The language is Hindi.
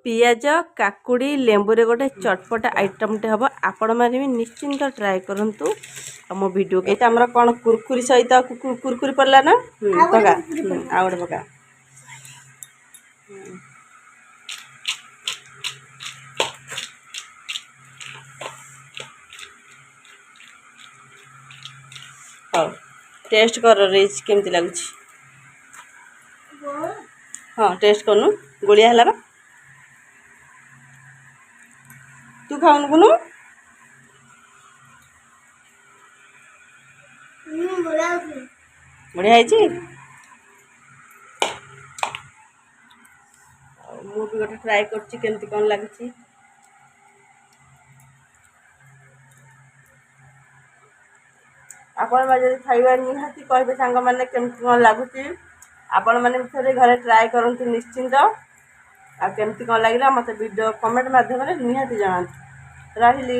पियाज काकुड़ी लेंबू रे गोटे चटपटा आइटमटे हम आपण मैंने भी निश्चिंत ट्राए करूँ मो वीडियो ये आमर कौन कुरकुरी सहित कुरकुरी पड़ला ना पका आ गए पका हाँ टेस्ट कर रिच केमती लगुच हाँ टेस्ट करनु गोलिया है बा तू खाऊनु कुनु बढ़िया है मुझे गोटे ट्राए करमती कौन लगे आपण जब खाइबा निहाती कहे सांग मैंने केमती कौन लगुच आपण मैंने थे घरे ट्राए करूँ निश्चिंत आमती कौन लगे मत वीडियो कमेंट मध्यम निहाती जनातु रही।